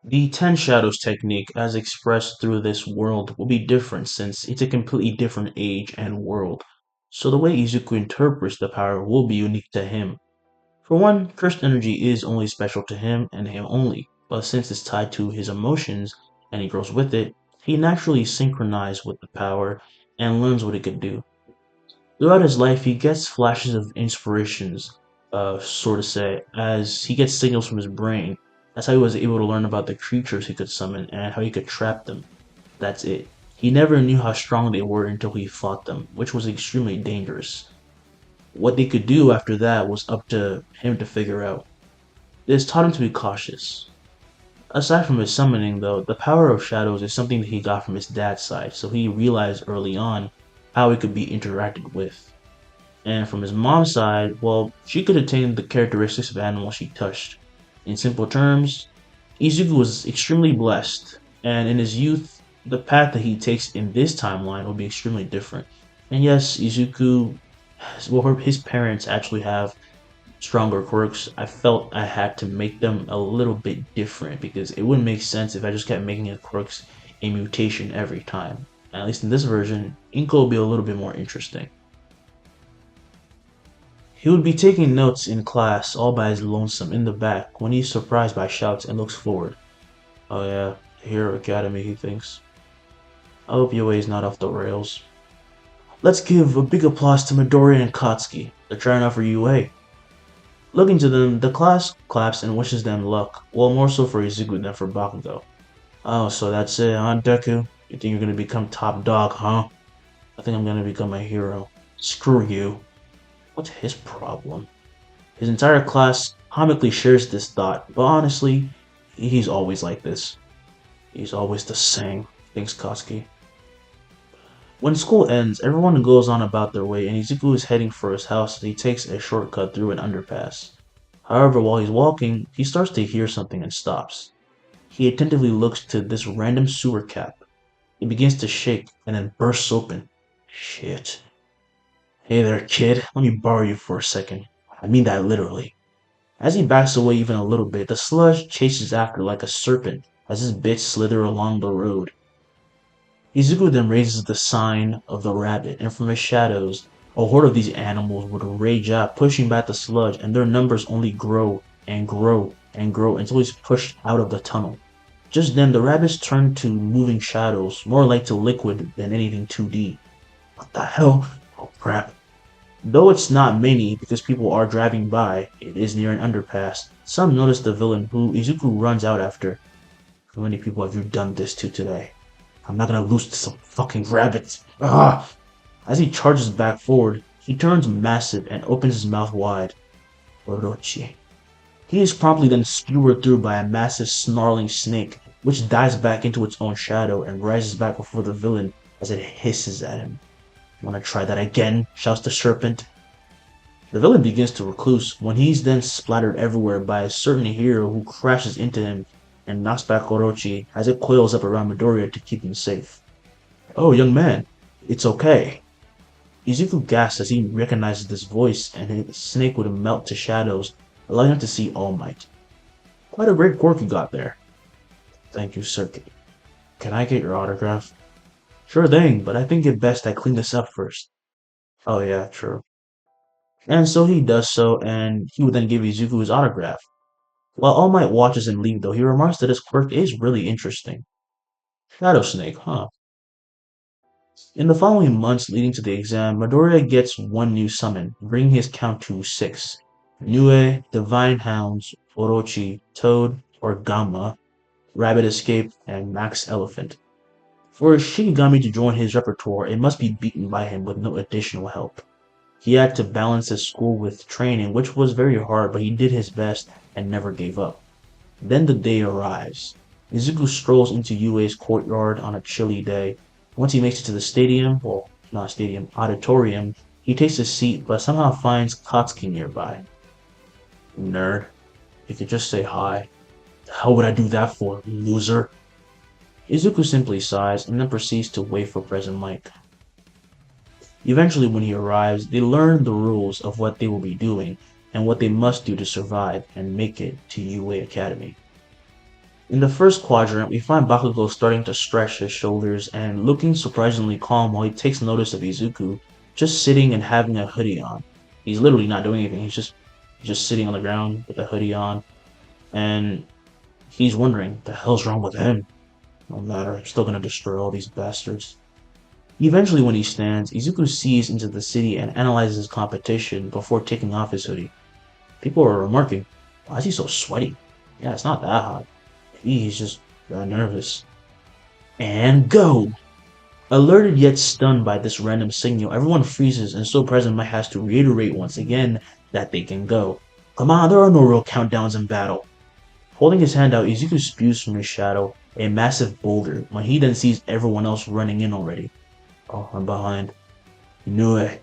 The Ten Shadows technique, as expressed through this world, will be different since it's a completely different age and world. So the way Izuku interprets the power will be unique to him. For one, cursed energy is only special to him and him only, but since it's tied to his emotions and he grows with it, he naturally synchronizes with the power and learns what it could do. Throughout his life, he gets flashes of inspirations, sort of say, as he gets signals from his brain. That's how he was able to learn about the creatures he could summon and how he could trap them. That's it. He never knew how strong they were until he fought them, which was extremely dangerous. What they could do after that was up to him to figure out. This taught him to be cautious. Aside from his summoning, though, the power of shadows is something that he got from his dad's side, so he realized early on how it could be interacted with. And from his mom's side, well, she could attain the characteristics of animals she touched. In simple terms, Izuku was extremely blessed, and in his youth, the path that he takes in this timeline will be extremely different. And yes, Izuku, well, his parents actually have stronger quirks. I felt I had to make them a little bit different because it wouldn't make sense if I just kept making his quirks a mutation every time. At least in this version, Inko will be a little bit more interesting. He would be taking notes in class all by his lonesome in the back when he's surprised by shouts and looks forward. Oh yeah, Hero Academy, he thinks. I hope UA is not off the rails. Let's give a big applause to Midoriya and Katsuki. They're trying out for UA. Looking to them, the class claps and wishes them luck, well more so for Izuku than for Bakugo. Oh, so that's it, huh, Deku? You think you're gonna become top dog, huh? I think I'm gonna become a hero. Screw you. What's his problem? His entire class comically shares this thought, but honestly, he's always like this. He's always the same, thinks Koski. When school ends, everyone goes on about their way, and Izuku is heading for his house as he takes a shortcut through an underpass. However, while he's walking, he starts to hear something and stops. He attentively looks to this random sewer cap. It begins to shake and then bursts open. Shit. Hey there, kid. Let me borrow you for a second. I mean that literally. As he backs away even a little bit, the sludge chases after like a serpent as his bits slither along the road. Izuku then raises the sign of the rabbit, and from his shadows, a horde of these animals would rage out, pushing back the sludge, and their numbers only grow and grow and grow until he's pushed out of the tunnel. Just then, the rabbits turn to moving shadows, more like to liquid than anything 2D. What the hell? Oh crap. Though it's not many, because people are driving by, it is near an underpass. Some notice the villain, who Izuku runs out after. How many people have you done this to today? I'm not gonna lose to some fucking rabbits. Ah! As he charges back forward, he turns massive and opens his mouth wide. Orochi. He is promptly then skewered through by a massive snarling snake, which dives back into its own shadow and rises back before the villain as it hisses at him. Wanna try that again? Shouts the serpent. The villain begins to recluse when he's then splattered everywhere by a certain hero who crashes into him and knocks back Orochi as it coils up around Midoriya to keep him safe. Oh, young man, it's okay. Izuku gasps as he recognizes this voice, and his snake would melt to shadows, allowing him to see All Might. Quite a great quirk you got there. Thank you, sir. Can I get your autograph? Sure thing, but I think it best I clean this up first. Oh yeah, true. And so he does so, and he would then give Izuku his autograph. While All Might watches him leave, though, he remarks that his quirk is really interesting. Shadow Snake, huh? In the following months leading to the exam, Midoriya gets one new summon, bringing his count to 6. Nue, Divine Hounds, Orochi, Toad, or Gamma, Rabbit Escape, and Max Elephant. For a Shinigami to join his repertoire, it must be beaten by him with no additional help. He had to balance his school with training, which was very hard, but he did his best and never gave up. Then the day arrives. Izuku strolls into UA's courtyard on a chilly day. Once he makes it to the stadium, well, not stadium, auditorium, he takes a seat but somehow finds Katsuki nearby. Nerd. You could just say hi. The hell would I do that for, loser? Izuku simply sighs and then proceeds to wait for President Mike. Eventually, when he arrives, they learn the rules of what they will be doing and what they must do to survive and make it to UA Academy. In the first quadrant, we find Bakugo starting to stretch his shoulders and looking surprisingly calm while he takes notice of Izuku just sitting and having a hoodie on. He's literally not doing anything. He's just sitting on the ground with a hoodie on, and he's wondering the hell's wrong with him. No matter, I'm still gonna destroy all these bastards. Eventually, when he stands, Izuku sees into the city and analyzes his competition before taking off his hoodie. People are remarking, why is he so sweaty? Yeah, it's not that hot. Maybe he's just nervous. And go! Alerted yet stunned by this random signal, everyone freezes and So Present Might has to reiterate once again that they can go. Come on, there are no real countdowns in battle. Holding his hand out, Izuku spews from his shadow a massive boulder when he then sees everyone else running in already. Oh, I'm behind. Knew it.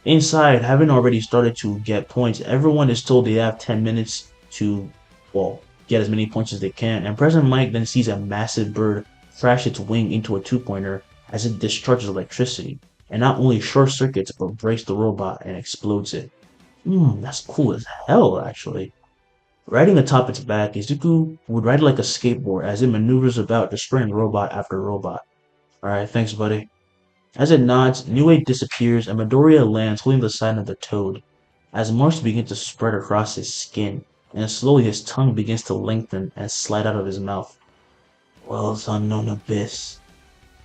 Inside, having already started to get points, everyone is told they have 10 minutes to, well, get as many points as they can, and President Mike then sees a massive bird crash its wing into a two-pointer as it discharges electricity, and not only short circuits but breaks the robot and explodes it. That's cool as hell, actually. Riding atop its back, Izuku would ride like a skateboard as it maneuvers about, destroying robot after robot. Alright, thanks, buddy. As it nods, Niue disappears and Midoriya lands holding the sign of the toad. As marks begin to spread across his skin, and slowly his tongue begins to lengthen and slide out of his mouth. Wells unknown abyss.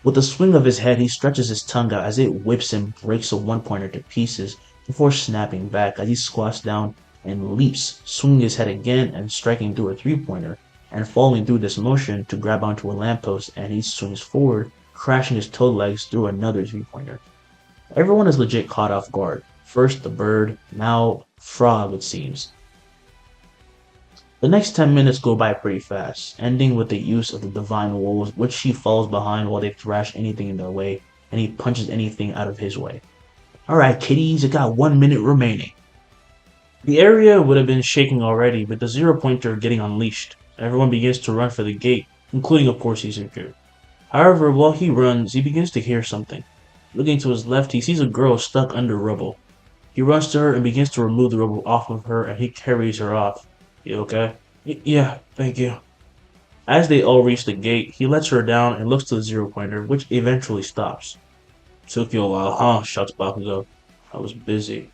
With a swing of his head, he stretches his tongue out as it whips and breaks a one-pointer to pieces before snapping back as he squats down and leaps, swinging his head again and striking through a three-pointer, and falling through this motion to grab onto a lamppost, and he swings forward, crashing his toe legs through another three-pointer. Everyone is legit caught off guard. First the bird, now Frog it seems. The next 10 minutes go by pretty fast, ending with the use of the Divine Wolves, which he falls behind while they thrash anything in their way, and he punches anything out of his way. Alright kiddies, you got 1 minute remaining. The area would have been shaking already, with the zero-pointer getting unleashed. Everyone begins to run for the gate, including of course Izuku. However, while he runs, he begins to hear something. Looking to his left, he sees a girl stuck under rubble. He runs to her and begins to remove the rubble off of her, and he carries her off. You okay? Yeah, thank you. As they all reach the gate, he lets her down and looks to the zero-pointer, which eventually stops. Took you a while, huh? Shouts Bakugo. I was busy.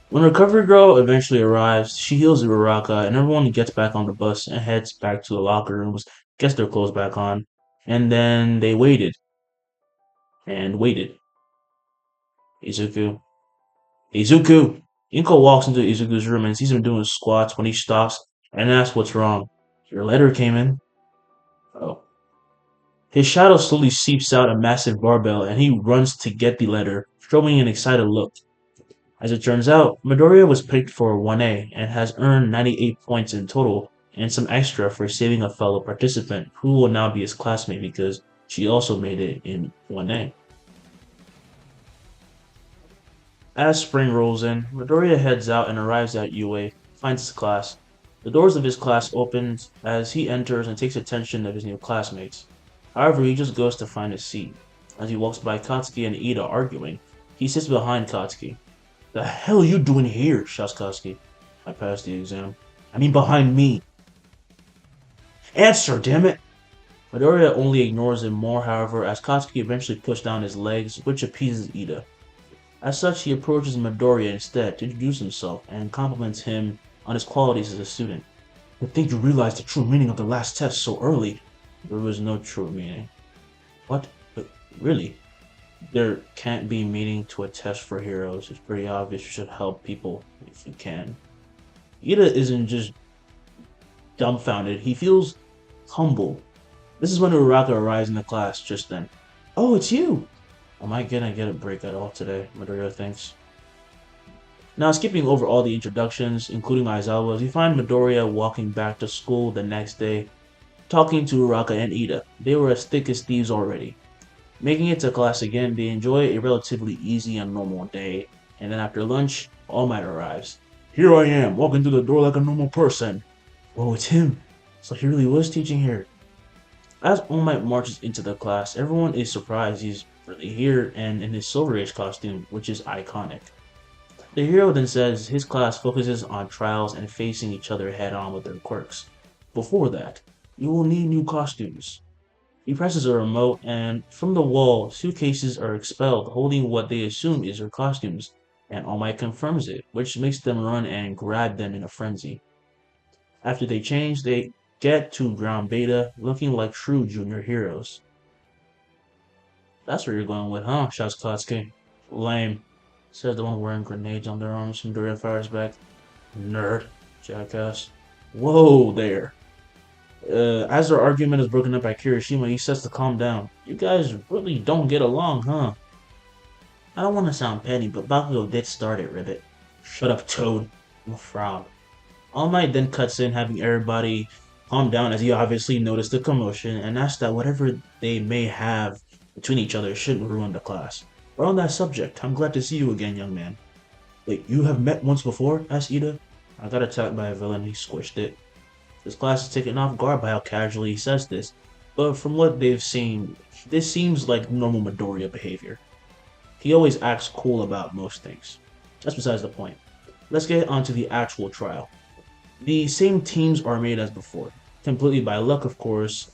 When Recovery Girl eventually arrives, she heals Uraraka, and everyone gets back on the bus and heads back to the locker rooms, gets their clothes back on, and then they waited. And waited. Izuku. Izuku! Inko walks into Izuku's room and sees him doing squats when he stops and asks what's wrong. Your letter came in. Oh. His shadow slowly seeps out a massive barbell and he runs to get the letter, showing an excited look. As it turns out, Midoriya was picked for 1A and has earned 98 points in total and some extra for saving a fellow participant who will now be his classmate because she also made it in 1A. As spring rolls in, Midoriya heads out and arrives at UA, finds his class. The doors of his class open as he enters and takes attention of his new classmates. However, he just goes to find his seat. As he walks by Katsuki and Ida arguing, he sits behind Katsuki. The hell are you doing here? Shouts Katsuki. I passed the exam. I mean behind me. Answer, damn it! Midoriya only ignores him more, however, as Katsuki eventually pushes down his legs, which appeases Ida. As such, he approaches Midoriya instead to introduce himself and compliments him on his qualities as a student. I think you realized the true meaning of the last test so early. There was no true meaning. What? Really? There can't be meaning to a test for heroes. It's pretty obvious you should help people if you can. Ida isn't just dumbfounded, he feels humble. This is when Uraraka arrives in the class just then. Oh, it's you! Am I gonna get a break at all today? Midoriya thinks. Now, skipping over all the introductions, including Aizawa's, we find Midoriya walking back to school the next day, talking to Uraraka and Ida. They were as thick as thieves already. Making it to class again, they enjoy a relatively easy and normal day, and then after lunch, All Might arrives. Here I am, walking through the door like a normal person. Whoa, it's him. So he really was teaching here. As All Might marches into the class, everyone is surprised he's really here and in his Silver Age costume, which is iconic. The hero then says his class focuses on trials and facing each other head on with their quirks. before that, you will need new costumes. He presses a remote, and from the wall, suitcases are expelled, holding what they assume is her costumes, and All Might confirms it, which makes them run and grab them in a frenzy. After they change, they get to ground beta, looking like true junior heroes. That's where you're going with, huh? Shouts Klotski. Lame, says the one wearing grenades on their arms. Midoriya fires back. Nerd, jackass. Whoa there. As their argument is broken up by Kirishima, he says to calm down. You guys really don't get along, huh? I don't want to sound petty, but Bakugo did start it, Ribbit. Shut up, Toad. I'm a frown. All Might then cuts in, having everybody calm down as he obviously noticed the commotion and asks that whatever they may have between each other shouldn't ruin the class. But on that subject, I'm glad to see you again, young man. Wait, you have met once before? Asked Ida. I got attacked by a villain, he squished it. His class is taken off guard by how casually he says this, but from what they've seen, this seems like normal Midoriya behavior. He always acts cool about most things. That's besides the point. Let's get on to the actual trial. The same teams are made as before, completely by luck, of course,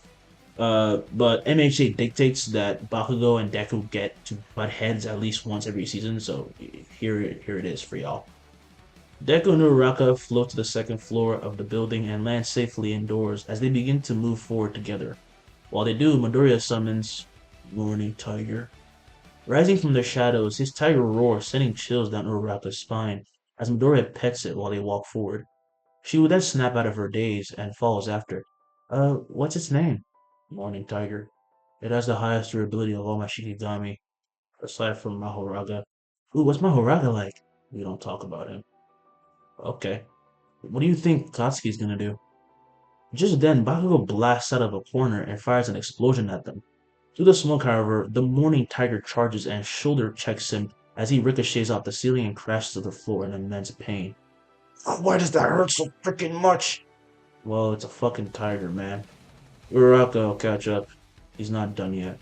but MHA dictates that Bakugo and Deku get to butt heads at least once every season, so here it is for y'all. Deku and Uraraka float to the second floor of the building and land safely indoors as they begin to move forward together. While they do, Midoriya summons Morning Tiger. Rising from the shadows, his tiger roars, sending chills down Uraraka's spine as Midoriya pets it while they walk forward. She would then snap out of her daze and follows after. What's its name? Morning Tiger. It has the highest durability of all my Shikigami, aside from Mahoraga. Ooh, what's Mahoraga like? We don't talk about him. Okay. What do you think Katsuki's gonna do? Just then, Bakugo blasts out of a corner and fires an explosion at them. Through the smoke, however, the Morning Tiger charges and shoulder checks him as he ricochets off the ceiling and crashes to the floor in immense pain. Why does that hurt so freaking much? Well, it's a fucking tiger, man. Uraraka will catch up. He's not done yet.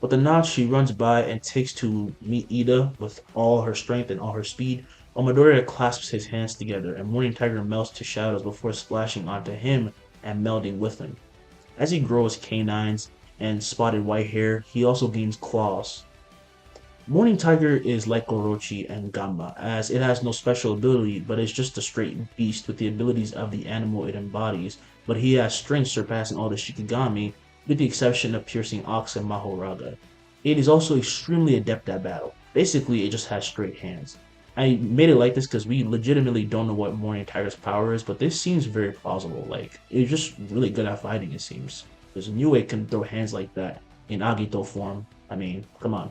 But the notch she runs by and takes to meet Ida with all her strength and all her speed, while Midoriya clasps his hands together and Morning Tiger melts to shadows before splashing onto him and melding with him. As he grows canines and spotted white hair, he also gains claws. Morning Tiger is like Orochi and Gamba, as it has no special ability, but is just a straight beast with the abilities of the animal it embodies, but he has strength surpassing all the Shikigami, with the exception of Piercing Ox and Mahoraga. It is also extremely adept at battle. Basically, it just has straight hands. I made it like this because we legitimately don't know what Morning Tiger's power is, but this seems very plausible. Like, it's just really good at fighting, it seems. Because Niue can throw hands like that in Agito form. I mean, come on.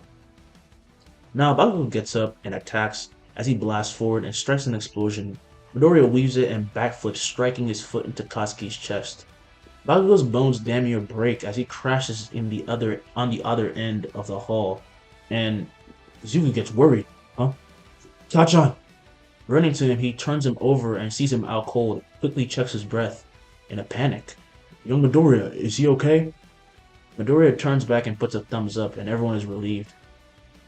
Now Bakugo gets up and attacks as he blasts forward and strikes an explosion. Midoriya weaves it and backflips, striking his foot into Katsuki's chest. Bakugo's bones damn near break as he crashes on the other end of the hall, and Izuku gets worried. Huh? Tachan! Running to him, he turns him over and sees him out cold, quickly checks his breath. In a panic. Young Midoriya, is he okay? Midoriya turns back and puts a thumbs up, and everyone is relieved.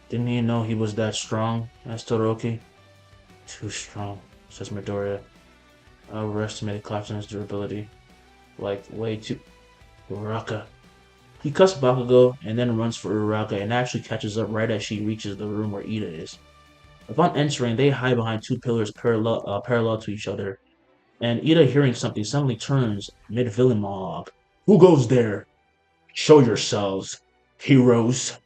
Didn't he know he was that strong? Asked Todoroki. Too strong, says Midoriya. I overestimated Klaxon's durability. Like, way too... Uraraka. He cuts Bakugo and then runs for Uraraka and actually catches up right as she reaches the room where Ida is. Upon entering, they hide behind two pillars parallel to each other, and Ida, hearing something, suddenly turns mid-villain monologue. Who goes there? Show yourselves, heroes.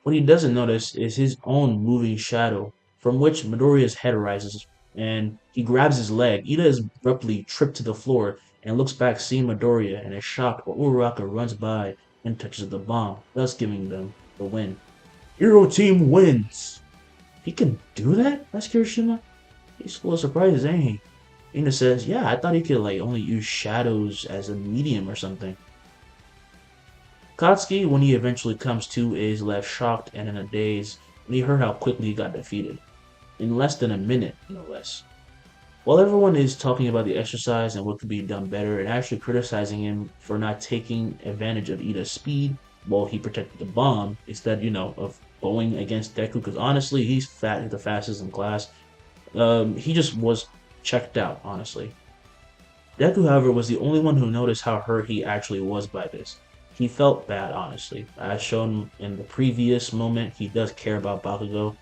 What he doesn't notice is his own moving shadow, from which Midoriya's head rises, and he grabs his leg. Ida is abruptly tripped to the floor and looks back, seeing Midoriya, and is shocked while Uraraka runs by and touches the bomb, thus giving them the win. Hero Team wins! He can do that? Asked Kirishima. He's full of surprises, ain't he? Ina says, yeah, I thought he could like only use shadows as a medium or something. Katsuki, when he eventually comes to, is left shocked and in a daze when he heard how quickly he got defeated. In less than a minute, no less. While everyone is talking about the exercise and what could be done better and actually criticizing him for not taking advantage of Ida's speed while he protected the bomb instead, of going against Deku, because honestly, he's the fastest in class. He just was checked out, honestly. Deku, however, was the only one who noticed how hurt he actually was by this. He felt bad, honestly. As shown in the previous moment, he does care about Bakugo,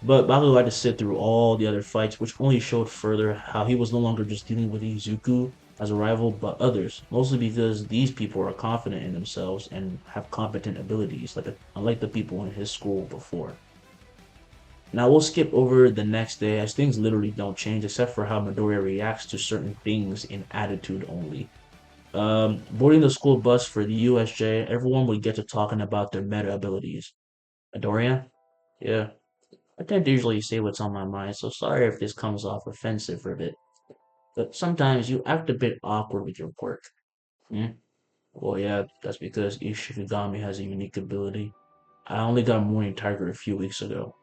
but Bakugo had to sit through all the other fights, which only showed further how he was no longer just dealing with Izuku as a rival, but others. Mostly because these people are confident in themselves and have competent abilities, unlike the people in his school before. Now we'll skip over the next day as things literally don't change except for how Midoriya reacts to certain things in attitude only. Boarding the school bus for the USJ, everyone would get to talking about their meta abilities. Midoriya? Yeah, I tend to usually say what's on my mind, so sorry if this comes off offensive for a bit. But sometimes you act a bit awkward with your quirk. Hmm? Well, yeah, that's because each Shikigami has a unique ability. I only got Morning Tiger a few weeks ago.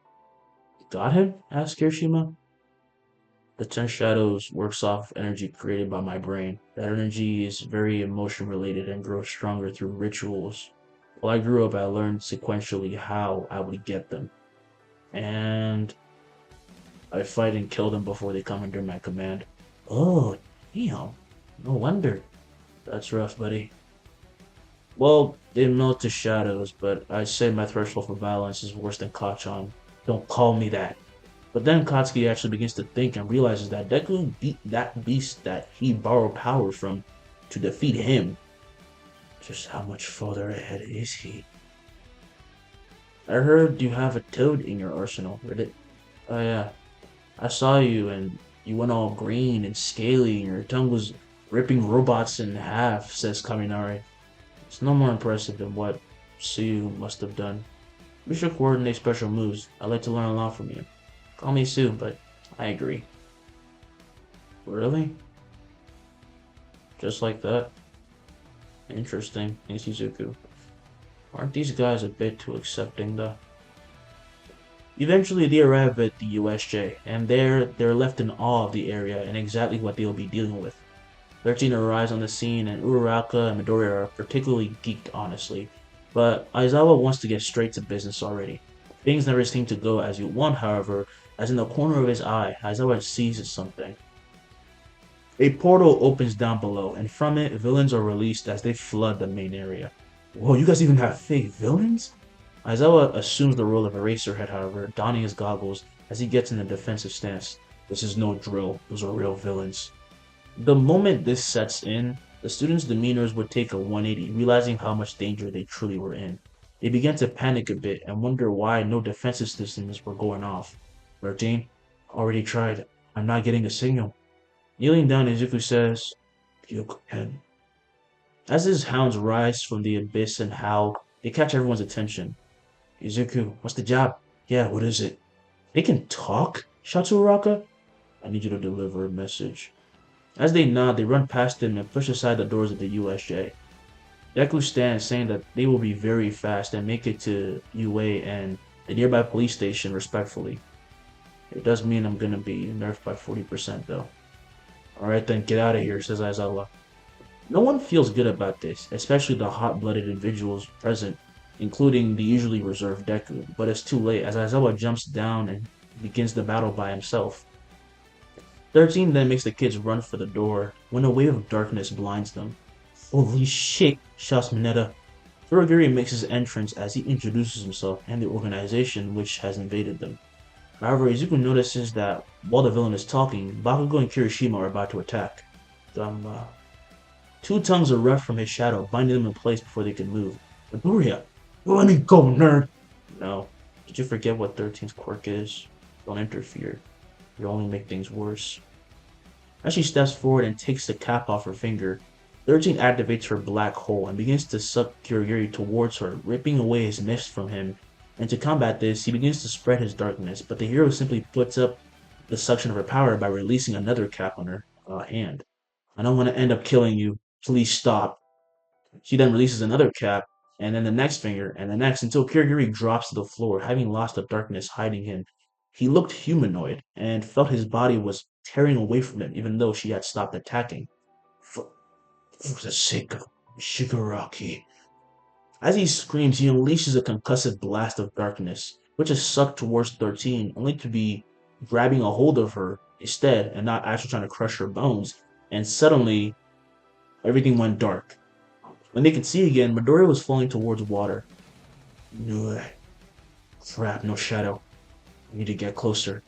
Got him? Asked Kirishima. The Ten Shadows works off energy created by my brain. That energy is very emotion related and grows stronger through rituals. While I grew up, I learned sequentially how I would get them. And I fight and kill them before they come under my command. Oh, damn. No wonder. That's rough, buddy. Well, they melt to shadows, but I say my threshold for violence is worse than Kachan. Don't call me that. But then Katsuki actually begins to think and realizes that Deku beat that beast that he borrowed power from to defeat him. Just how much further ahead is he? I heard you have a toad in your arsenal, Reddit. Oh yeah, I saw you and you went all green and scaly and your tongue was ripping robots in half, says Kaminari. It's no more impressive than what Sue must have done. We should coordinate special moves. I'd like to learn a lot from you. Call me Sue, but I agree. Really? Just like that? Interesting, thinks Izuku. Aren't these guys a bit too accepting, though? Eventually, they arrive at the USJ, and there they're left in awe of the area and exactly what they'll be dealing with. 13 arrives on the scene, and Uraraka and Midoriya are particularly geeked, honestly. But Aizawa wants to get straight to business already. Things never seem to go as you want, however, as in the corner of his eye, Aizawa sees something. A portal opens down below, and from it, villains are released as they flood the main area. Whoa, you guys even have fake villains? Aizawa assumes the role of Eraserhead, however, donning his goggles as he gets in a defensive stance. This is no drill, those are real villains. The moment this sets in, the students' demeanors would take a 180, realizing how much danger they truly were in. They began to panic a bit and wonder why no defensive systems were going off. 13, already tried. I'm not getting a signal. Kneeling down, Izuku says, "You can." As his hounds rise from the abyss and howl, they catch everyone's attention. Izuku, what's the job? Yeah, what is it? They can talk? Shouts Uraka. I need you to deliver a message. As they nod, they run past him and push aside the doors of the USJ. Deku stands, saying that they will be very fast and make it to UA and the nearby police station respectfully. It does mean I'm gonna be nerfed by 40% though. Alright then, get out of here, says Aizawa. No one feels good about this, especially the hot-blooded individuals present, including the usually reserved Deku, but it's too late as Aizawa jumps down and begins the battle by himself. 13 then makes the kids run for the door when a wave of darkness blinds them. Holy shit, shouts Mineta. Furigiri makes his entrance as he introduces himself and the organization which has invaded them. However, Izuku notices that while the villain is talking, Bakugo and Kirishima are about to attack. Dumb. Two tongues erupt from his shadow, binding them in place before they can move. Midoriya! Let me go, nerd! No. Did you forget what 13's quirk is? Don't interfere. You'll only make things worse. As she steps forward and takes the cap off her finger, 13 activates her black hole and begins to suck Kirigiri towards her, ripping away his mist from him. And to combat this, he begins to spread his darkness, but the hero simply puts up the suction of her power by releasing another cap on her hand. I don't want to end up killing you. Please stop. She then releases another cap, and then the next finger, and the next, until Kirigiri drops to the floor, having lost the darkness hiding him. He looked humanoid, and felt his body was tearing away from him, even though she had stopped attacking. For the sake of Shigaraki. As he screams, he unleashes a concussive blast of darkness, which is sucked towards 13, only to be grabbing a hold of her instead, and not actually trying to crush her bones. and suddenly everything went dark. When they could see again, Midoriya was falling towards water. No, crap, no shadow. I need to get closer.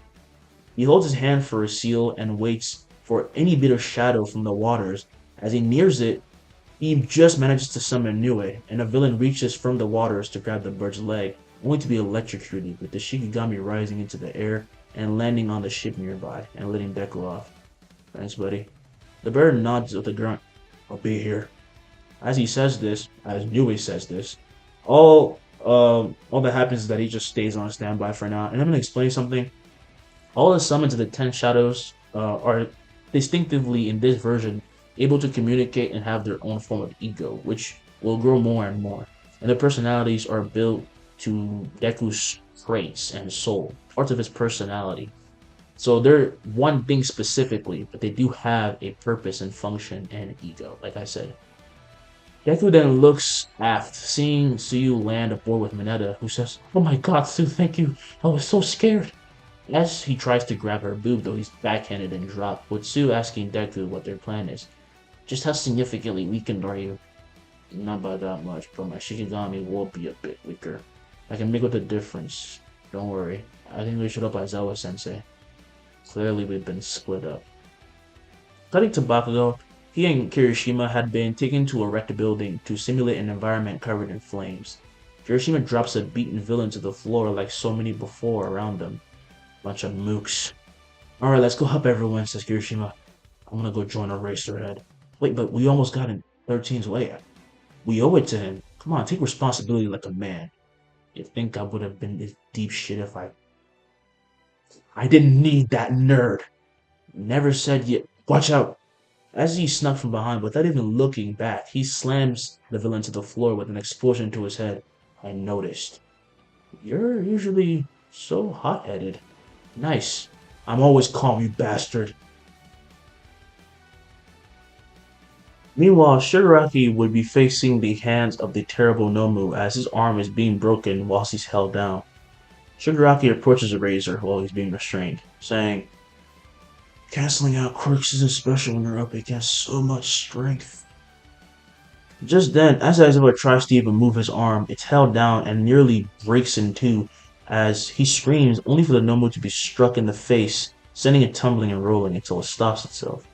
He holds his hand for a seal and waits for any bit of shadow from the waters. As he nears it, he just manages to summon Nue, and a villain reaches from the waters to grab the bird's leg, only to be electrocuted, with the Shikigami rising into the air and landing on the ship nearby and letting Deku off. Thanks, buddy. The bird nods with a grunt. I'll be here. As he says this, as Nue says this, all that happens is that he just stays on standby for now. And I'm gonna explain something. All the summons of the Ten Shadows are distinctively in this version able to communicate and have their own form of ego, which will grow more and more. And their personalities are built to Deku's traits and soul, parts of his personality. So they're one thing specifically, but they do have a purpose and function and ego, like I said. Deku then looks aft, seeing Tsuyu land aboard with Mineta, who says, "Oh my god, Tsu, thank you. I was so scared." As he tries to grab her boob, though, he's backhanded and dropped, with Tsu asking Deku what their plan is. "Just how significantly weakened are you?" "Not by that much, but my Shikigami will be a bit weaker. I can make up the difference. Don't worry. I think we should up Aizawa-sensei. Clearly we've been split up." Cutting to Bakugo, he and Kirishima had been taken to a wrecked building to simulate an environment covered in flames. Kirishima drops a beaten villain to the floor like so many before around them. Bunch of mooks. "Alright, let's go help everyone," says Kirishima. "I'm gonna go join Eraserhead." "Wait, but we almost got in 13's way. We owe it to him. Come on, take responsibility like a man." "You think I would have been this deep shit if I didn't need that nerd. Never said yet. Watch out." As he snuck from behind, without even looking back, he slams the villain to the floor with an explosion to his head. "I noticed. You're usually so hot-headed." "Nice. I'm always calm, you bastard." Meanwhile, Shigaraki would be facing the hands of the terrible Nomu as his arm is being broken whilst he's held down. Shigaraki approaches Razor while he's being restrained, saying, "Canceling out quirks isn't special when you're up against so much strength." Just then, as Aizawa tries to even move his arm, it's held down and nearly breaks in two as he screams, only for the Nomu to be struck in the face, sending it tumbling and rolling until it stops itself.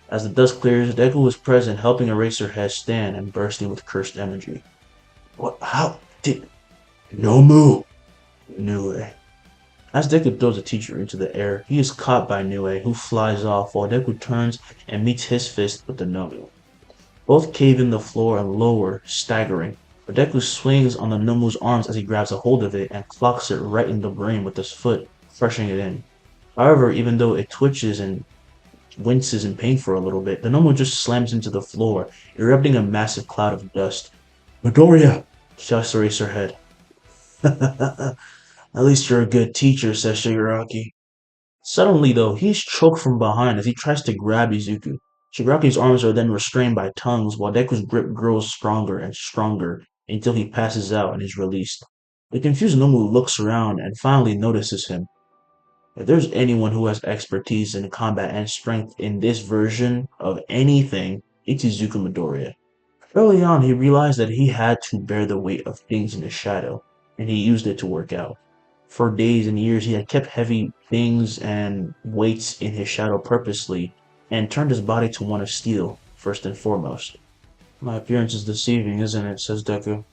As the dust clears, Deku is present, helping Eraserhead stand and bursting with cursed energy. "What? How did Nomu?" "Nue." As Deku throws the teacher into the air, he is caught by Nue, who flies off while Deku turns and meets his fist with the Nomu. Both cave in the floor and lower, staggering, but Deku swings on the Nomu's arms as he grabs a hold of it and clocks it right in the brain with his foot, crushing it in. However, even though it twitches and winces in pain for a little bit, the Nomu just slams into the floor, erupting a massive cloud of dust. "Midoriya!" shouts Eraserhead. "At least you're a good teacher," says Shigaraki. Suddenly, though, he's choked from behind as he tries to grab Izuku. Shigaraki's arms are then restrained by tongues while Deku's grip grows stronger and stronger until he passes out and is released. The confused Nomu looks around and finally notices him. If there's anyone who has expertise in combat and strength in this version of anything, it's Izuku Midoriya. Early on, he realized that he had to bear the weight of things in his shadow, and he used it to work out. For days and years, he had kept heavy things and weights in his shadow purposely, and turned his body to one of steel, first and foremost. "My appearance is deceiving, isn't it?" says Deku.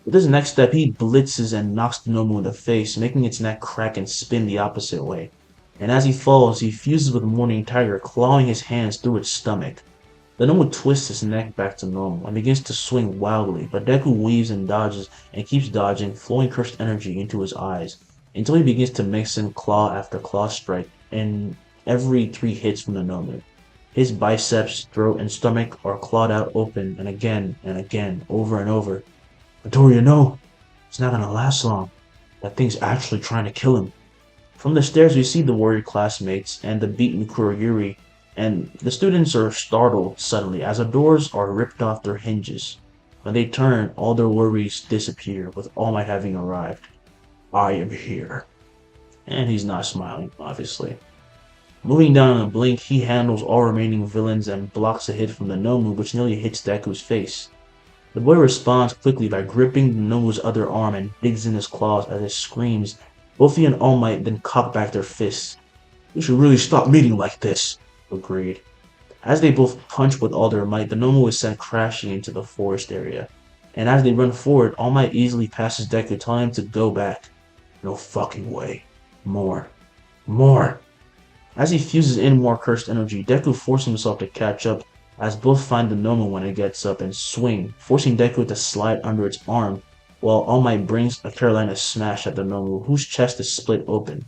With his next step, he blitzes and knocks the Nomu in the face, making its neck crack and spin the opposite way. And as he falls, he fuses with Morning Tiger, clawing his hands through its stomach. The Nomu twists his neck back to normal and begins to swing wildly, but Deku weaves and dodges and keeps dodging, flowing cursed energy into his eyes, until he begins to mix in claw after claw strike and every 3 hits from the Nomu. His biceps, throat, and stomach are clawed out open and again, over and over. "Midoriya, no! It's not gonna last long. That thing's actually trying to kill him." From the stairs, we see the warrior classmates and the beaten Kurogiri, and the students are startled suddenly as the doors are ripped off their hinges. When they turn, all their worries disappear, with All Might having arrived. "I am here." And he's not smiling, obviously. Moving down in a blink, he handles all remaining villains and blocks a hit from the Nomu, which nearly hits Deku's face. The boy responds quickly by gripping the Nomu's other arm and digs in his claws as it screams. Both he and All Might then cock back their fists. "We should really stop meeting like this," agreed. As they both punch with all their might, the Nomu is sent crashing into the forest area. And as they run forward, All Might easily passes Deku, telling him to go back. "No fucking way. More. More." As he fuses in more cursed energy, Deku forces himself to catch up as both find the Nomu when it gets up and swing, forcing Deku to slide under its arm, while All Might brings a Carolina smash at the Nomu, whose chest is split open.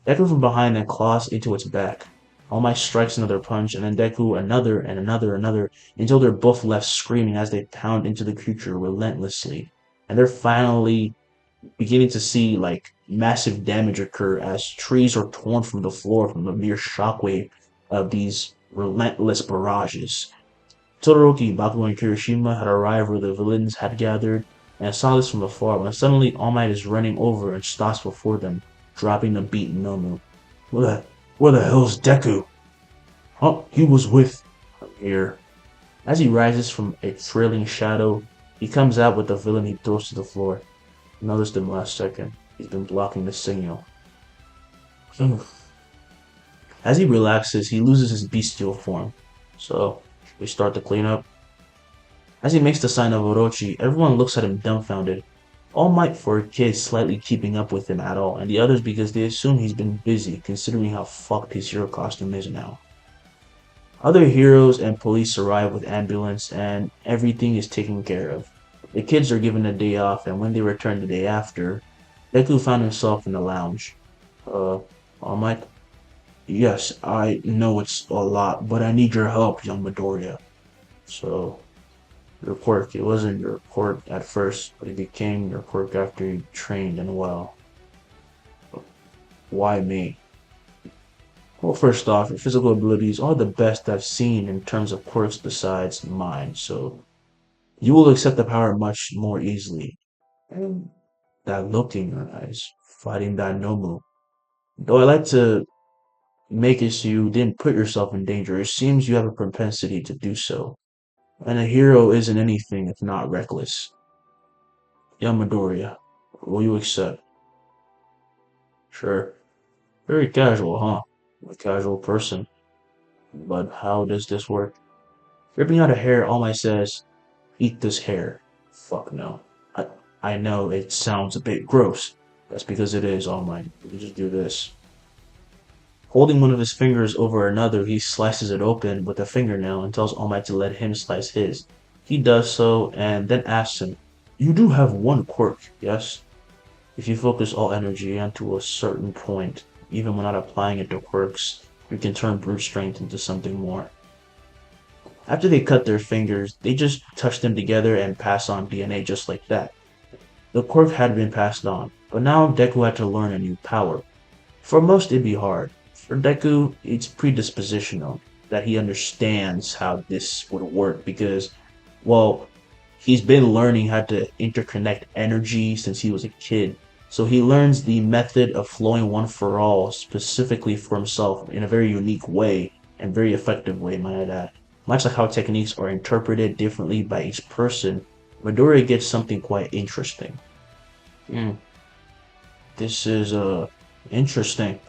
Deku from behind then claws into its back. All Might strikes another punch, and then Deku another and another, until they're both left screaming as they pound into the creature relentlessly. And they're finally beginning to see like massive damage occur as trees are torn from the floor from the mere shockwave of these relentless barrages. Todoroki, Bakugo, and Kirishima had arrived where the villains had gathered and saw this from afar when suddenly All Might is running over and stops before them, dropping the beaten Nomu. Where the hell's Deku? Oh, he was with here. As he rises from a trailing shadow, he comes out with the villain he throws to the floor. Noticed him last second. He's been blocking the signal. As he relaxes, he loses his bestial form. So, we start to clean up. As he makes the sign of Orochi, everyone looks at him dumbfounded. All Might for a kid slightly keeping up with him at all, and the others because they assume he's been busy considering how fucked his hero costume is now. Other heroes and police arrive with ambulance and everything is taken care of. The kids are given a day off, and when they return the day after, Deku found himself in the lounge. All Might? Yes, I know it's a lot, but I need your help, young Midoriya. So, your quirk. It wasn't your quirk at first, but it became your quirk after you trained and well. Why me? Well, first off, your physical abilities are the best I've seen in terms of quirks besides mine, so you will accept the power much more easily. And that look in your eyes, fighting that Nomu. Though I like to make it so you didn't put yourself in danger, it seems you have a propensity to do so. And a hero isn't anything if not reckless. Young Midoriya, will you accept? Sure. Very casual, huh? A casual person. But how does this work? Ripping out a hair, All Might says, "Eat this hair." Fuck no. I, I know it sounds a bit gross. That's because it is, All Might. You just do this. Holding one of his fingers over another, he slices it open with a fingernail and tells All Might to let him slice his. He does so and then asks him, "You do have one quirk, yes? If you focus all energy onto a certain point, even when not applying it to quirks, you can turn brute strength into something more." After they cut their fingers, they just touch them together and pass on DNA just like that. The quirk had been passed on, but now Deku had to learn a new power. For most it'd be hard. For Deku, it's predispositional, that he understands how this would work because, well, he's been learning how to interconnect energy since he was a kid. So he learns the method of flowing one for all specifically for himself in a very unique way and very effective way, might I add. Much like how techniques are interpreted differently by each person, Midoriya gets something quite interesting. Hmm, this is interesting.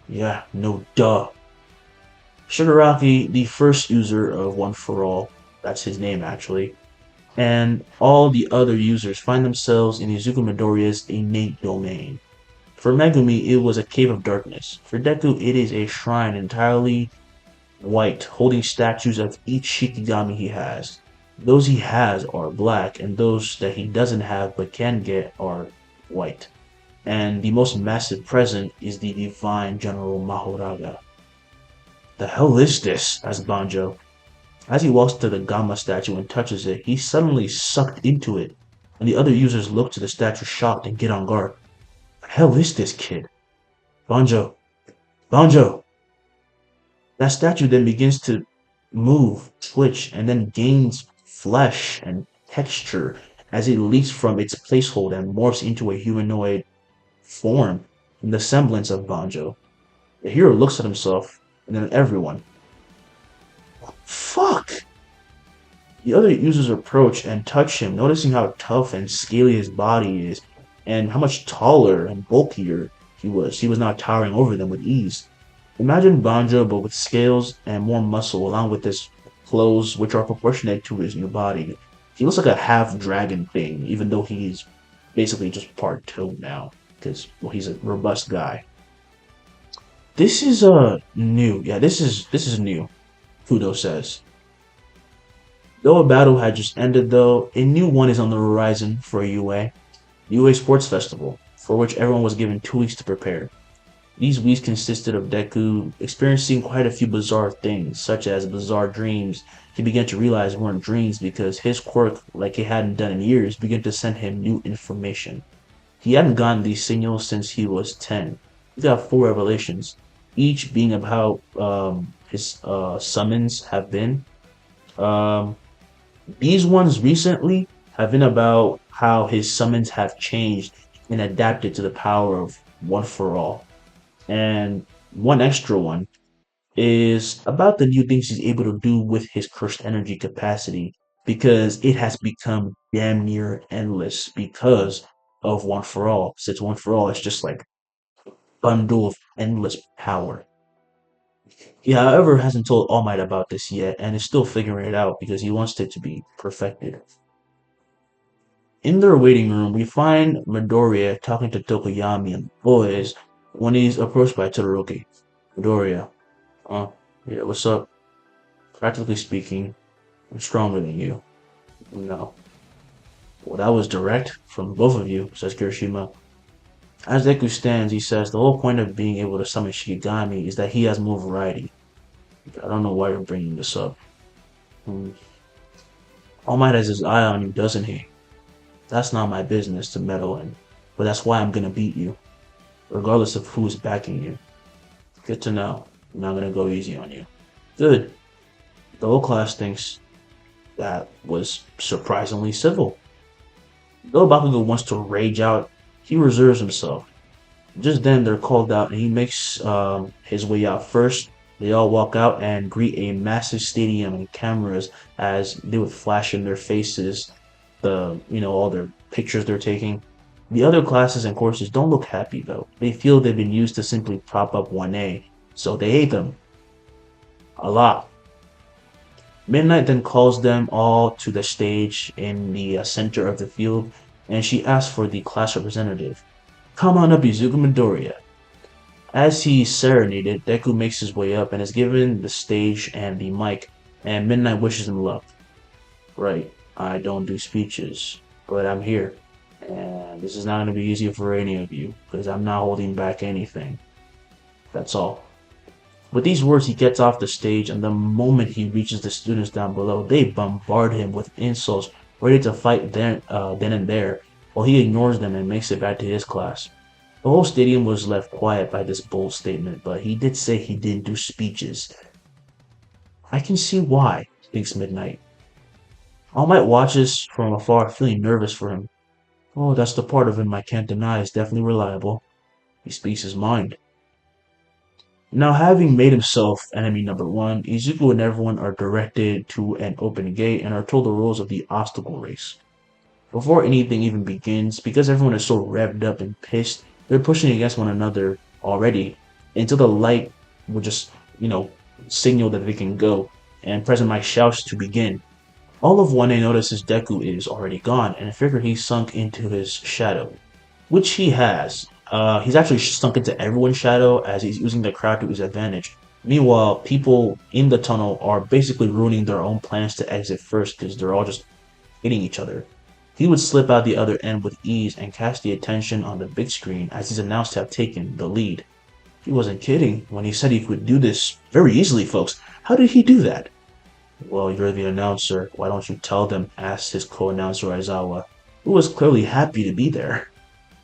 Yeah, no duh. Shigaraki, the first user of One for All, that's his name actually, and all the other users find themselves in Izuku Midoriya's innate domain. For Megumi, it was a cave of darkness. For Deku, it is a shrine entirely white, holding statues of each Shikigami he has. Those he has are black, and those that he doesn't have but can get are white. And the most massive present is the divine General Mahoraga. "The hell is this?" asked Banjo. As he walks to the Gamma statue and touches it, he's suddenly sucked into it, and the other users look to the statue shocked and get on guard. "The hell is this kid?" "Banjo! Banjo!" That statue then begins to move, twitch, and then gains flesh and texture as it leaps from its placehold and morphs into a humanoid form in the semblance of Banjo. The hero looks at himself and then everyone. Fuck! The other users approach and touch him, noticing how tough and scaly his body is, and how much taller and bulkier he was. He was now towering over them with ease. Imagine Banjo, but with scales and more muscle, along with his clothes, which are proportionate to his new body. He looks like a half dragon thing, even though he's basically just part toad now, because well, he's a robust guy. This is new. Yeah, this is new. Kudo says. Though a battle had just ended, though, a new one is on the horizon for UA. UA Sports Festival, for which everyone was given 2 weeks to prepare. These weeks consisted of Deku experiencing quite a few bizarre things, such as bizarre dreams. He began to realize weren't dreams because his quirk, like he hadn't done in years, began to send him new information. He hadn't gotten these signals since he was 10. He got 4 revelations, each being about his summons have been. Um, these ones recently have been about how his summons have changed and adapted to the power of One for All. And one extra one is about the new things he's able to do with his cursed energy capacity because it has become damn near endless because of One for All. Since One for All is just like bundle of endless power. He, however, hasn't told All Might about this yet and is still figuring it out because he wants it to be perfected. In their waiting room, we find Midoriya talking to Tokoyami and the boys when he's approached by Todoroki. Midoriya, uh, yeah, what's up? Practically speaking, I'm stronger than you. No. Well, that was direct from both of you, says Kirishima. As Deku stands, he says the whole point of being able to summon Shikigami is that he has more variety. I don't know why you're bringing this up. Hmm. All Might has his eye on you, doesn't he? That's not my business to meddle in, but that's why I'm gonna beat you, regardless of who's backing you. Good to know. I'm not gonna go easy on you. Good. The whole class thinks that was surprisingly civil. Though Bakugo wants to rage out, he reserves himself. Just then, they're called out, and he makes his way out first. They all walk out and greet a massive stadium and cameras as they would flash in their faces all their pictures they're taking. The other classes and courses don't look happy though. They feel they've been used to simply prop up 1A, so they hate them a lot. Midnight then calls them all to the stage in the center of the field, and she asks for the class representative. Come on up, Izuku Mydoria. As he's serenaded, Deku makes his way up and is given the stage and the mic, and Midnight wishes him luck. Right, I don't do speeches, but I'm here. And this is not going to be easy for any of you, because I'm not holding back anything. That's all. With these words, he gets off the stage, and the moment he reaches the students down below, they bombard him with insults, ready to fight then and there, while he ignores them and makes it back to his class. The whole stadium was left quiet by this bold statement, but he did say he didn't do speeches. I can see why, thinks Midnight. All Might watches from afar, feeling nervous for him. Oh, that's the part of him I can't deny is definitely reliable. He speaks his mind. Now, having made himself enemy number one, Izuku and everyone are directed to an open gate and are told the rules of the obstacle race. Before anything even begins, because everyone is so revved up and pissed, they're pushing against one another already until the light will just, signal that they can go, and President Mike shouts to begin. All of 1A notices Deku is already gone and figure he's sunk into his shadow, which he has. He's actually sunk into everyone's shadow as he's using the crowd to his advantage. Meanwhile, people in the tunnel are basically ruining their own plans to exit first because they're all just hitting each other. He would slip out the other end with ease and catch the attention on the big screen as he's announced to have taken the lead. He wasn't kidding when he said he could do this very easily, folks. How did he do that? Well, you're the announcer. Why don't you tell them? Asked his co-announcer Aizawa, who was clearly happy to be there.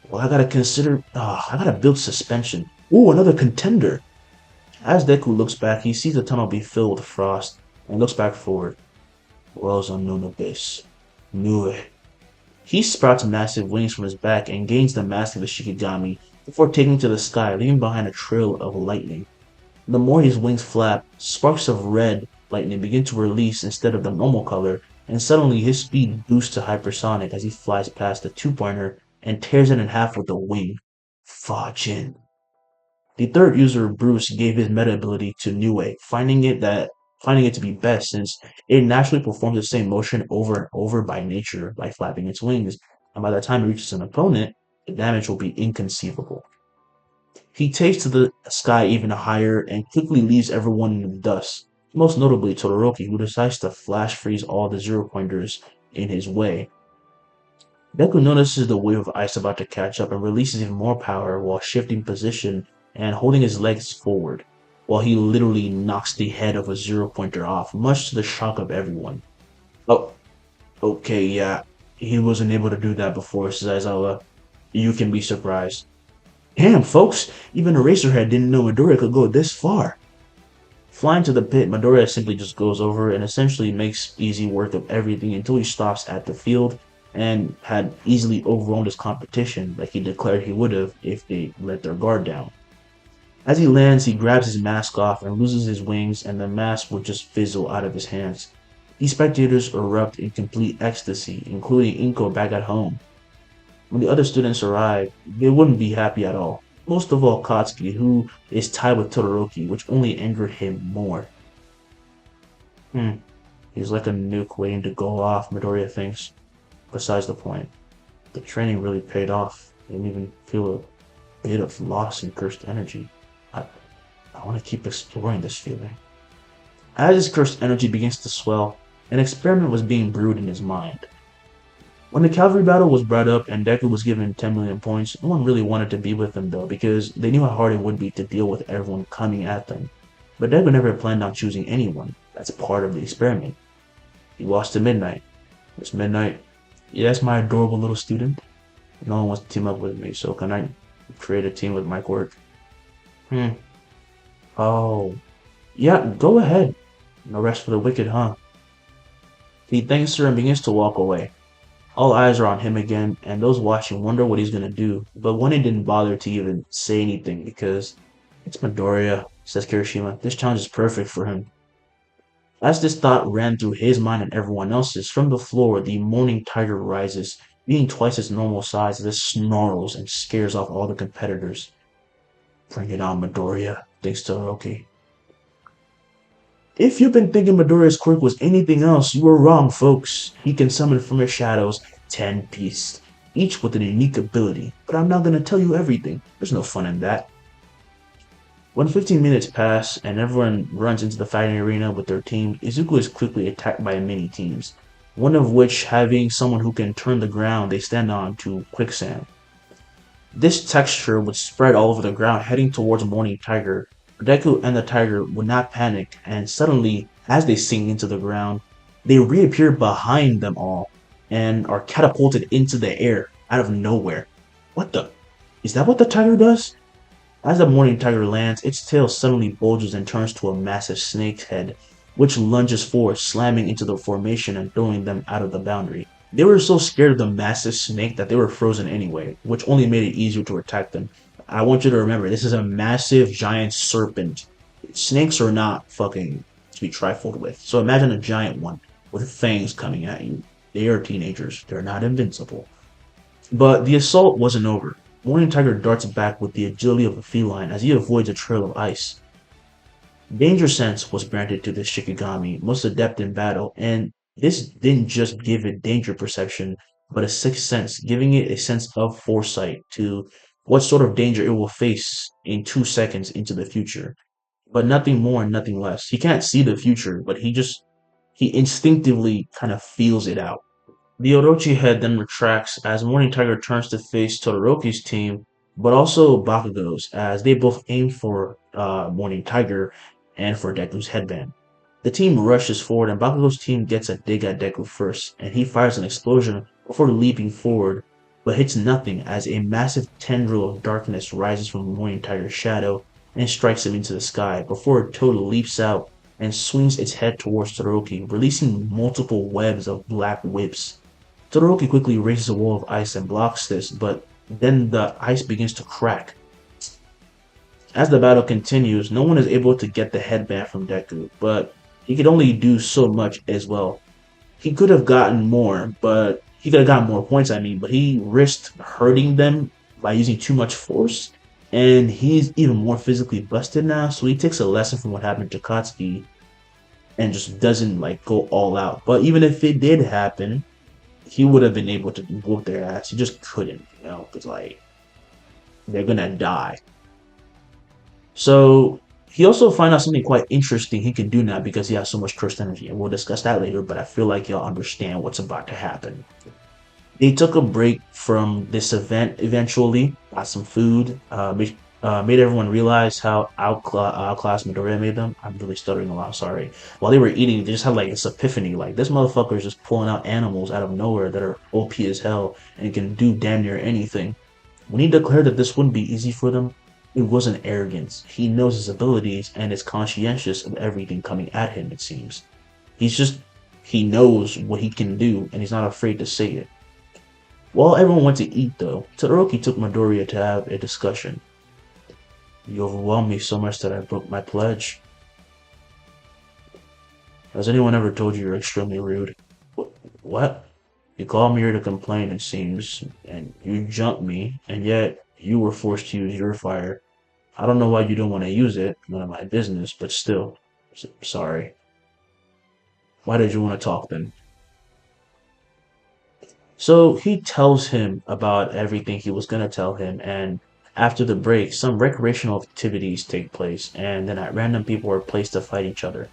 Well, I gotta build suspension. Ooh, another contender. As Deku looks back, he sees the tunnel be filled with frost and looks back forward. World's unknown abyss. Knew it. He sprouts massive wings from his back and gains the mask of the Shikigami before taking to the sky, leaving behind a trail of lightning. The more his wings flap, sparks of red lightning begin to release instead of the normal color, and suddenly his speed boosts to hypersonic as he flies past the two-pointer and tears it in half with a wing. Fajin. The third user, Bruce, gave his meta ability to Niue, finding it to be best since it naturally performs the same motion over and over by nature by flapping its wings, and by the time it reaches an opponent, the damage will be inconceivable. He takes to the sky even higher and quickly leaves everyone in the dust, most notably Todoroki, who decides to flash freeze all the zero pointers in his way. Deku notices the wave of ice about to catch up and releases even more power while shifting position and holding his legs forward, while he literally knocks the head of a zero pointer off, much to the shock of everyone. Oh, okay, yeah, he wasn't able to do that before, says Aizawa. You can be surprised. Damn, folks, even Eraserhead didn't know Midoriya could go this far. Flying to the pit, Midoriya simply just goes over and essentially makes easy work of everything until he stops at the field and had easily overwhelmed his competition like he declared he would have if they let their guard down. As he lands, he grabs his mask off and loses his wings, and the mask will just fizzle out of his hands. The spectators erupt in complete ecstasy, including Inko back at home. When the other students arrive, they wouldn't be happy at all. Most of all Katsuki, who is tied with Todoroki, which only angered him more. He's like a nuke waiting to go off, Midoriya thinks. Besides the point, the training really paid off. I didn't even feel a bit of loss in cursed energy. I, I want to keep exploring this feeling. As his cursed energy begins to swell, an experiment was being brewed in his mind. When the cavalry battle was brought up and Deku was given 10 million points, no one really wanted to be with him though, because they knew how hard it would be to deal with everyone coming at them. But Deku never planned on choosing anyone. That's part of the experiment. He lost to Midnight. Miss Midnight, yes, my adorable little student. No one wants to team up with me, so can I create a team with my quirk? Oh. Yeah, go ahead. No rest for the wicked, huh? He thanks her and begins to walk away. All eyes are on him again, and those watching wonder what he's gonna do, but one didn't bother to even say anything because it's Midoriya, says Kirishima. This challenge is perfect for him. As this thought ran through his mind and everyone else's, from the floor the mourning tiger rises, being twice its normal size as it snarls and scares off all the competitors. Bring it on, Midoriya, thinks Todoroki. If you've been thinking Midoriya's quirk was anything else, you were wrong, folks. He can summon from his shadows 10 beasts, each with an unique ability, but I'm not going to tell you everything. There's no fun in that. When 15 minutes pass and everyone runs into the fighting arena with their team, Izuku is quickly attacked by many teams, one of which having someone who can turn the ground they stand on to quicksand. This texture would spread all over the ground heading towards Morning Tiger. Deku and the tiger would not panic, and suddenly, as they sink into the ground, they reappear behind them all and are catapulted into the air out of nowhere. What the? Is that what the tiger does? As the Morning Tiger lands, its tail suddenly bulges and turns to a massive snake's head, which lunges forward, slamming into the formation and throwing them out of the boundary. They were so scared of the massive snake that they were frozen anyway, which only made it easier to attack them. I want you to remember, this is a massive giant serpent. Snakes are not fucking to be trifled with. So imagine a giant one with fangs coming at you. They are teenagers. They're not invincible. But the assault wasn't over. Morning Tiger darts back with the agility of a feline as he avoids a trail of ice. Danger Sense was granted to this Shikigami, most adept in battle, and this didn't just give it danger perception, but a sixth sense, giving it a sense of foresight to what sort of danger it will face in 2 seconds into the future. But nothing more and nothing less. He can't see the future, but he instinctively kind of feels it out. The Orochi head then retracts as Morning Tiger turns to face Todoroki's team, but also Bakugo's, as they both aim for Morning Tiger and for Deku's headband. The team rushes forward, and Bakugo's team gets a dig at Deku first, and he fires an explosion before leaping forward, but hits nothing as a massive tendril of darkness rises from Morning Tiger's shadow and strikes him into the sky before a toad leaps out and swings its head towards Todoroki, releasing multiple webs of black whips. Todoroki quickly raises a wall of ice and blocks this, but then the ice begins to crack. As the battle continues, no one is able to get the headband from Deku, but he could only do so much as well. He could have gotten more, but he could have gotten more points, I mean, but he risked hurting them by using too much force, and he's even more physically busted now, so he takes a lesson from what happened to Katsuki and just doesn't like go all out. But even if it did happen, he would have been able to whoop their ass. He just couldn't, because like they're gonna die. So he also find out something quite interesting he can do now because he has so much cursed energy, and we'll discuss that later. But I feel like y'all understand what's about to happen. They took a break from this event eventually, got some food, made everyone realize how outclassed Midoriya made them. I'm really stuttering a lot, sorry. While they were eating, they just had like this epiphany, like this motherfucker is just pulling out animals out of nowhere that are OP as hell and can do damn near anything. When he declared that this wouldn't be easy for them, it wasn't arrogance. He knows his abilities and is conscientious of everything coming at him, it seems. He's just, he knows what he can do and he's not afraid to say it. While everyone went to eat, though, Todoroki took Midoriya to have a discussion. You overwhelmed me so much that I broke my pledge. Has anyone ever told you you're extremely rude? What? You called me here to complain, it seems, and you jumped me, and yet you were forced to use your fire. I don't know why you don't want to use it, none of my business, but still, sorry. Why did you want to talk then? So he tells him about everything he was going to tell him, and after the break, some recreational activities take place, and then at random people are placed to fight each other.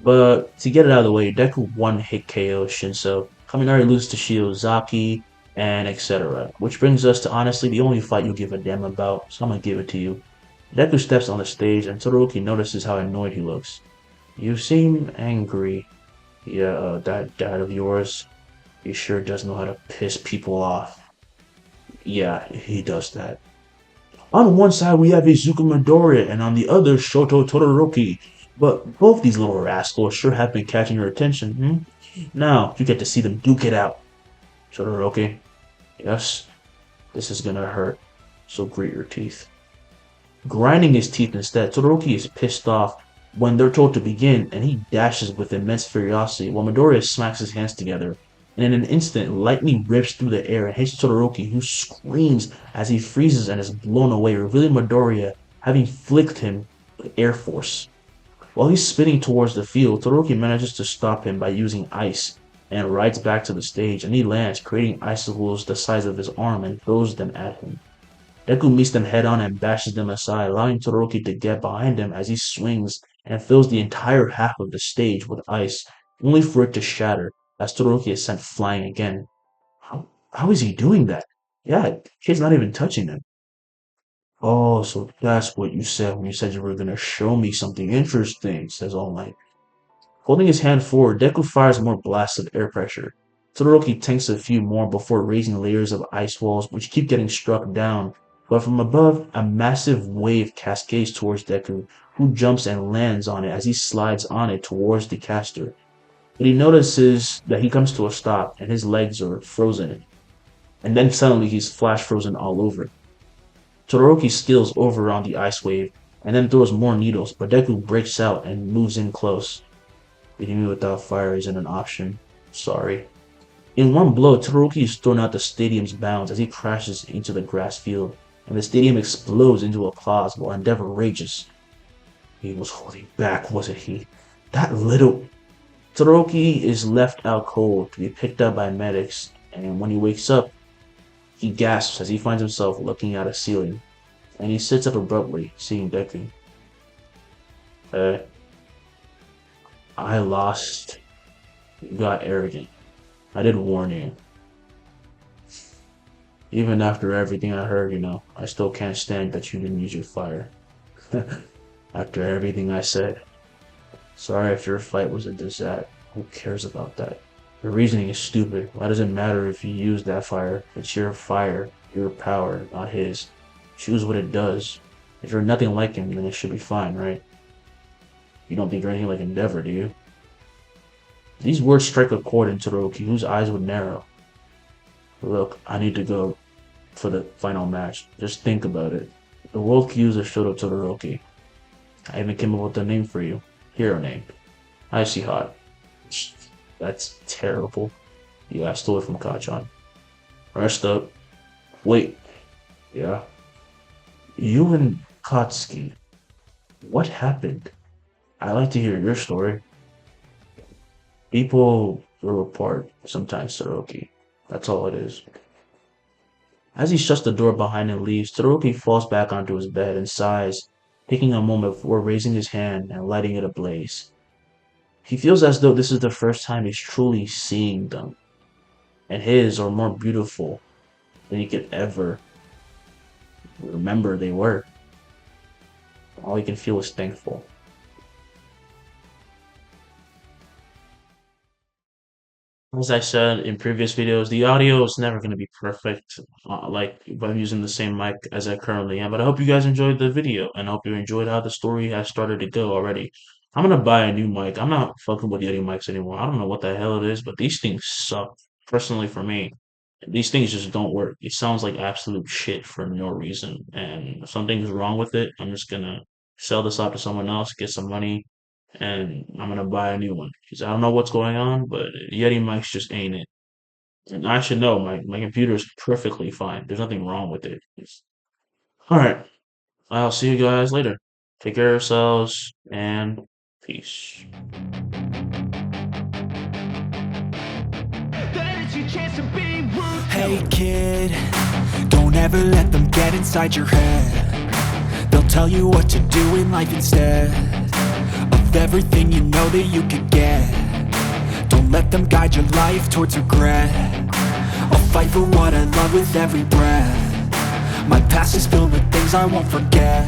But to get it out of the way, Deku one hit KO Shinso, Kaminari loses to Shiozaki, and etc. Which brings us to honestly the only fight you give a damn about, so I'm gonna give it to you. Deku steps on the stage, and Todoroki notices how annoyed he looks. You seem angry. Yeah, that dad of yours, he sure does know how to piss people off. Yeah, he does that. On one side we have Izuku Mydoria, and on the other Shoto Todoroki. But both these little rascals sure have been catching your attention, Now, you get to see them duke it out. Todoroki, yes, this is gonna hurt, so grit your teeth. Grinding his teeth instead, Todoroki is pissed off when they're told to begin, and he dashes with immense furiosity while Midoriya smacks his hands together. And in an instant, lightning rips through the air and hits Todoroki, who screams as he freezes and is blown away, revealing Midoriya having flicked him with Air Force. While he's spinning towards the field, Todoroki manages to stop him by using ice and rides back to the stage, and he lands, creating icicles the size of his arm and throws them at him. Deku meets them head on and bashes them aside, allowing Todoroki to get behind him as he swings and fills the entire half of the stage with ice, only for it to shatter as Todoroki is sent flying again. How is he doing that? Yeah, kid's not even touching him. Oh, so that's what you said when you said you were gonna show me something interesting, says All Might. Holding his hand forward, Deku fires more blasts of air pressure. Todoroki tanks a few more before raising layers of ice walls, which keep getting struck down. But from above, a massive wave cascades towards Deku, who jumps and lands on it as he slides on it towards the caster. But he notices that he comes to a stop and his legs are frozen. And then suddenly he's flash frozen all over. Todoroki skills over on the ice wave and then throws more needles, but Deku breaks out and moves in close. Beating me without fire isn't an option. Sorry. In one blow, Todoroki is thrown out the stadium's bounds as he crashes into the grass field, and the stadium explodes into applause while Endeavor rages. He was holding back, wasn't he? That little... Todoroki is left out cold to be picked up by medics, and when he wakes up, he gasps as he finds himself looking at a ceiling, and he sits up abruptly, seeing Deku. Uh, I lost. You got arrogant. I did warn you. Even after everything I heard, I still can't stand that you didn't use your fire. After everything I said. Sorry if your fight was a disaster. Who cares about that? Your reasoning is stupid. Why does it matter if you use that fire? It's your fire, your power, not his. Choose what it does. If you're nothing like him, then it should be fine, right? You don't think you're anything like Endeavor, do you? These words strike a chord in Todoroki, whose eyes would narrow. Look, I need to go for the final match. Just think about it. The world could use a Shoto Todoroki. I even came up with a name for you. Hero name. Icy Hot. That's terrible. Yeah, I stole it from Kachan. Rest up. Wait. Yeah. You and Katsuki. What happened? I like to hear your story. People grow apart sometimes, Todoroki. That's all it is. As he shuts the door behind and leaves, Todoroki falls back onto his bed and sighs, taking a moment before raising his hand and lighting it ablaze. He feels as though this is the first time he's truly seeing them, and his are more beautiful than he could ever remember they were. All he can feel is thankful. As I said in previous videos, the audio is never going to be perfect, like if I'm using the same mic as I currently am. But I hope you guys enjoyed the video, and I hope you enjoyed how the story has started to go already. I'm gonna buy a new mic. I'm not fucking with Yeti mics anymore. I don't know what the hell it is, but these things suck. Personally, for me, these things just don't work. It sounds like absolute shit for no reason, and if something's wrong with it, I'm just gonna sell this out to someone else, get some money, and I'm gonna buy a new one because I don't know what's going on, but Yeti mics just ain't it. And I should know my computer is perfectly fine. There's nothing wrong with it. All right, I'll see you guys later. Take care of yourselves and peace. Hey kid, don't ever let them get inside your head. They'll tell you what to do in life instead of everything you know that you could get. Don't let them guide your life towards regret. I'll fight for what I love with every breath. My past is filled with things I won't forget.